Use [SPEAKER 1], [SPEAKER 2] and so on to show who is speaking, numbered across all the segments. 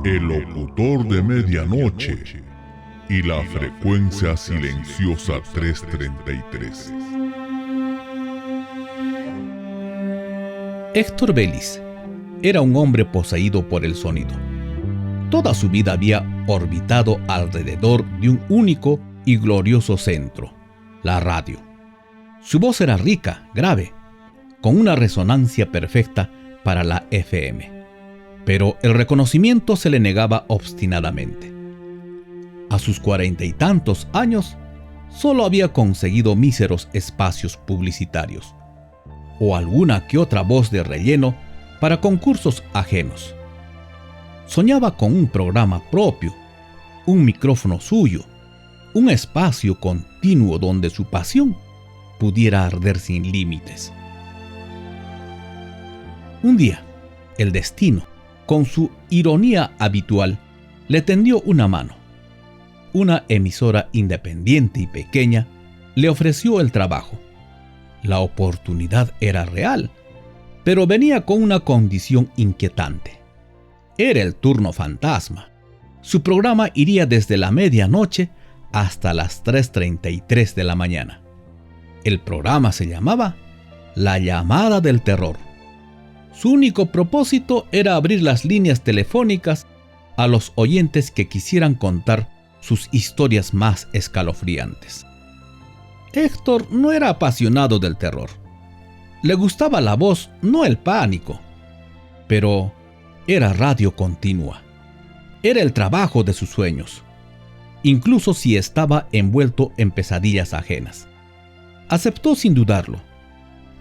[SPEAKER 1] El locutor de medianoche y la frecuencia silenciosa 333.
[SPEAKER 2] Héctor Vélez era un hombre poseído por el sonido. Toda su vida había orbitado alrededor de un único y glorioso centro, la radio. Su voz era rica, grave, con una resonancia perfecta para la FM. Pero el reconocimiento se le negaba obstinadamente. A sus 40 y tantos años, solo había conseguido míseros espacios publicitarios, o alguna que otra voz de relleno para concursos ajenos. Soñaba con un programa propio, un micrófono suyo, un espacio continuo donde su pasión pudiera arder sin límites. Un día, el destino, con su ironía habitual, le tendió una mano. Una emisora independiente y pequeña le ofreció el trabajo. La oportunidad era real, pero venía con una condición inquietante. Era el turno fantasma. Su programa iría desde la medianoche hasta las 3:33 de la mañana. El programa se llamaba La Llamada del Terror. Su único propósito era abrir las líneas telefónicas a los oyentes que quisieran contar sus historias más escalofriantes. Héctor no era apasionado del terror. Le gustaba la voz, no el pánico. Pero era radio continua. Era el trabajo de sus sueños, incluso si estaba envuelto en pesadillas ajenas. Aceptó sin dudarlo,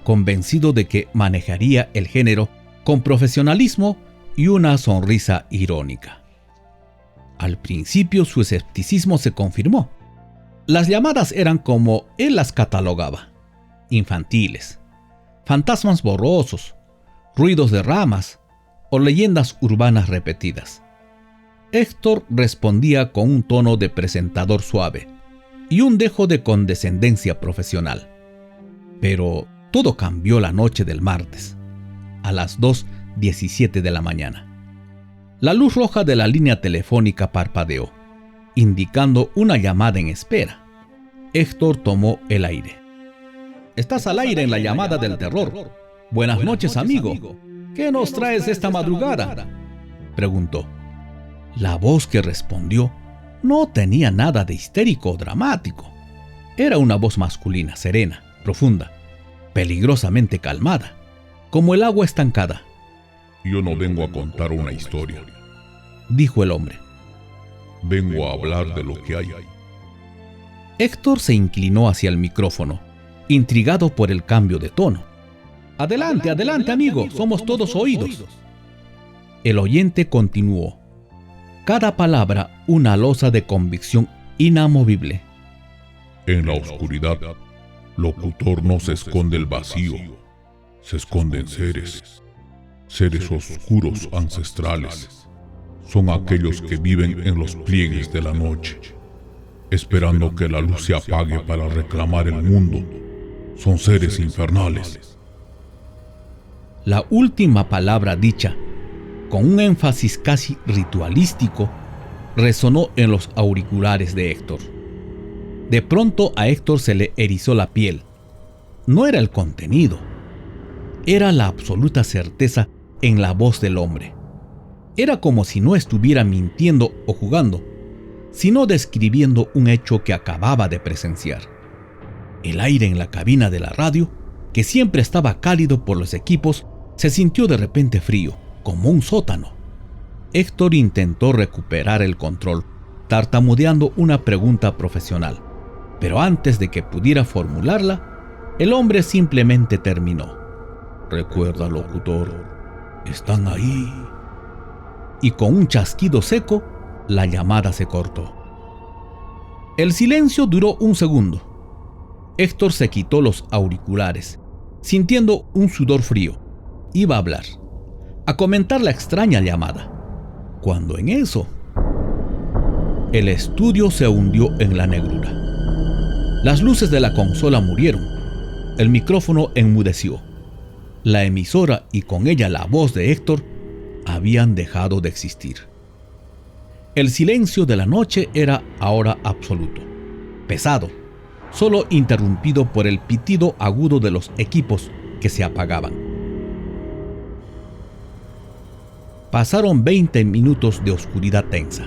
[SPEAKER 2] convencido de que manejaría el género con profesionalismo y una sonrisa irónica. Al principio su escepticismo se confirmó. Las llamadas eran como él las catalogaba: infantiles, fantasmas borrosos, ruidos de ramas o leyendas urbanas repetidas. Héctor respondía con un tono de presentador suave y un dejo de condescendencia profesional. Pero todo cambió la noche del martes, a las 2:17 de la mañana. La luz roja de la línea telefónica parpadeó, indicando una llamada en espera. Héctor tomó el aire. «Estás al aire en la llamada del terror. Buenas noches, amigo. ¿Qué nos traes esta madrugada?», preguntó. La voz que respondió no tenía nada de histérico o dramático. Era una voz masculina, serena, profunda, peligrosamente calmada, como el agua estancada.
[SPEAKER 1] «Yo no vengo a contar una historia»,
[SPEAKER 2] dijo el hombre.
[SPEAKER 1] «Vengo a hablar de lo que hay».
[SPEAKER 2] Héctor se inclinó hacia el micrófono, intrigado por el cambio de tono. «Adelante, adelante, amigo, somos todos oídos». El oyente continuó, cada palabra una losa de convicción inamovible.
[SPEAKER 1] «En la oscuridad, locutor, no se esconde el vacío, se esconden seres oscuros ancestrales. Son aquellos que viven en los pliegues de la noche, esperando que la luz se apague para reclamar el mundo. Son seres infernales».
[SPEAKER 2] La última palabra dicha, con un énfasis casi ritualístico, resonó en los auriculares de Héctor. De pronto a Héctor se le erizó la piel. No era el contenido, era la absoluta certeza en la voz del hombre. Era como si no estuviera mintiendo o jugando, sino describiendo un hecho que acababa de presenciar. El aire en la cabina de la radio, que siempre estaba cálido por los equipos, se sintió de repente frío, como un sótano. Héctor intentó recuperar el control, tartamudeando una pregunta profesional, pero antes de que pudiera formularla, el hombre simplemente terminó. «Recuerda, locutor, están ahí». Y con un chasquido seco, la llamada se cortó. El silencio duró un segundo. Héctor se quitó los auriculares, sintiendo un sudor frío. Iba a hablar, a comentar la extraña llamada, cuando en eso, el estudio se hundió en la negrura. Las luces de la consola murieron, el micrófono enmudeció, la emisora y con ella la voz de Héctor habían dejado de existir. El silencio de la noche era ahora absoluto, pesado, solo interrumpido por el pitido agudo de los equipos que se apagaban. Pasaron 20 minutos de oscuridad tensa,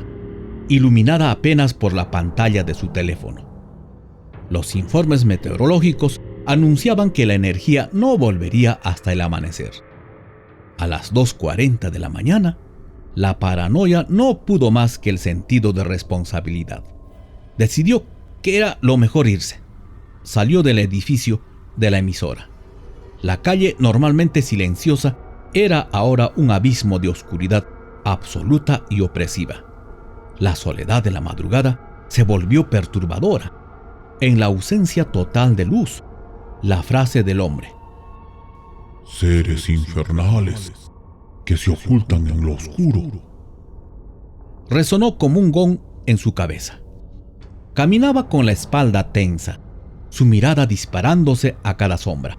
[SPEAKER 2] iluminada apenas por la pantalla de su teléfono. Los informes meteorológicos anunciaban que la energía no volvería hasta el amanecer. A las 2:40 de la mañana, la paranoia no pudo más que el sentido de responsabilidad. Decidió que era lo mejor irse. Salió del edificio de la emisora. La calle, normalmente silenciosa, era ahora un abismo de oscuridad absoluta y opresiva. La soledad de la madrugada se volvió perturbadora. En la ausencia total de luz, la frase del hombre:
[SPEAKER 1] seres infernales que se ocultan en lo oscuro,
[SPEAKER 2] resonó como un gong en su cabeza. Caminaba con la espalda tensa, su mirada disparándose a cada sombra,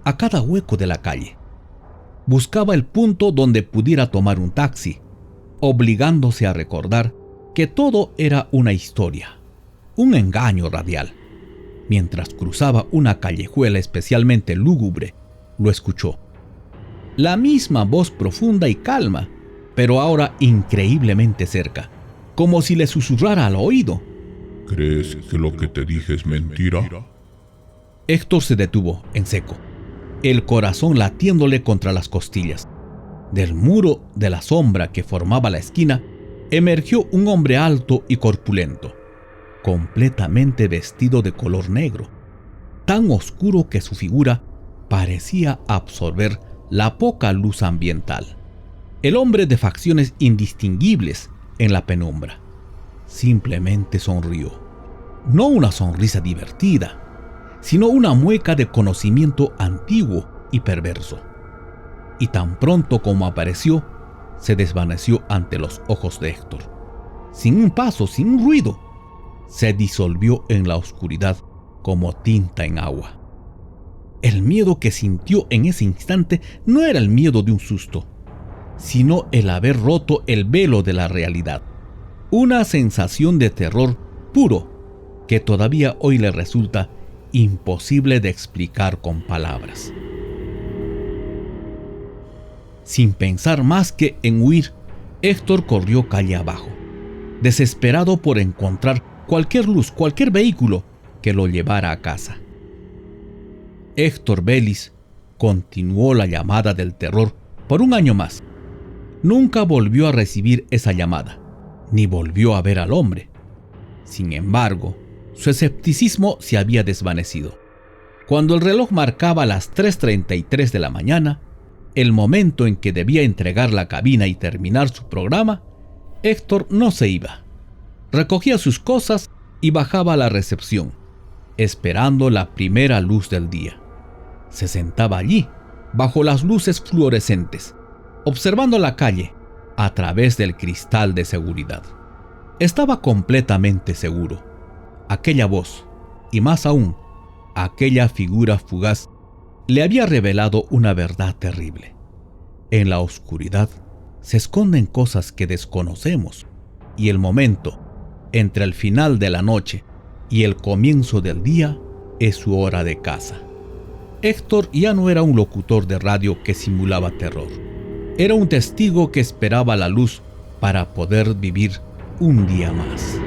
[SPEAKER 2] a cada hueco de la calle. Buscaba el punto donde pudiera tomar un taxi, obligándose a recordar que todo era una historia, un engaño radial. Mientras cruzaba una callejuela especialmente lúgubre, lo escuchó. La misma voz profunda y calma, pero ahora increíblemente cerca, como si le susurrara al oído.
[SPEAKER 1] ¿Crees que lo que te dije es mentira?
[SPEAKER 2] Héctor se detuvo en seco, el corazón latiéndole contra las costillas. Del muro de la sombra que formaba la esquina, emergió un hombre alto y corpulento, completamente vestido de color negro, tan oscuro que su figura parecía absorber la poca luz ambiental. El hombre de facciones indistinguibles en la penumbra simplemente sonrió. No una sonrisa divertida, sino una mueca de conocimiento antiguo y perverso. Y tan pronto como apareció, se desvaneció ante los ojos de Héctor. Sin un paso, sin un ruido, se disolvió en la oscuridad como tinta en agua. El miedo que sintió en ese instante no era el miedo de un susto, sino el haber roto el velo de la realidad. Una sensación de terror puro que todavía hoy le resulta imposible de explicar con palabras. Sin pensar más que en huir, Héctor corrió calle abajo, desesperado por encontrar cualquier luz, cualquier vehículo que lo llevara a casa. Héctor Vélez continuó la llamada del terror por un año más. Nunca volvió a recibir esa llamada, ni volvió a ver al hombre. Sin embargo, su escepticismo se había desvanecido. Cuando el reloj marcaba las 3:33 de la mañana, el momento en que debía entregar la cabina y terminar su programa, Héctor no se iba. Recogía sus cosas y bajaba a la recepción, esperando la primera luz del día. Se sentaba allí, bajo las luces fluorescentes, observando la calle a través del cristal de seguridad. Estaba completamente seguro. Aquella voz, y más aún, aquella figura fugaz, le había revelado una verdad terrible. En la oscuridad se esconden cosas que desconocemos, y el momento entre el final de la noche y el comienzo del día es su hora de caza. Héctor ya no era un locutor de radio que simulaba terror. Era un testigo que esperaba la luz para poder vivir un día más.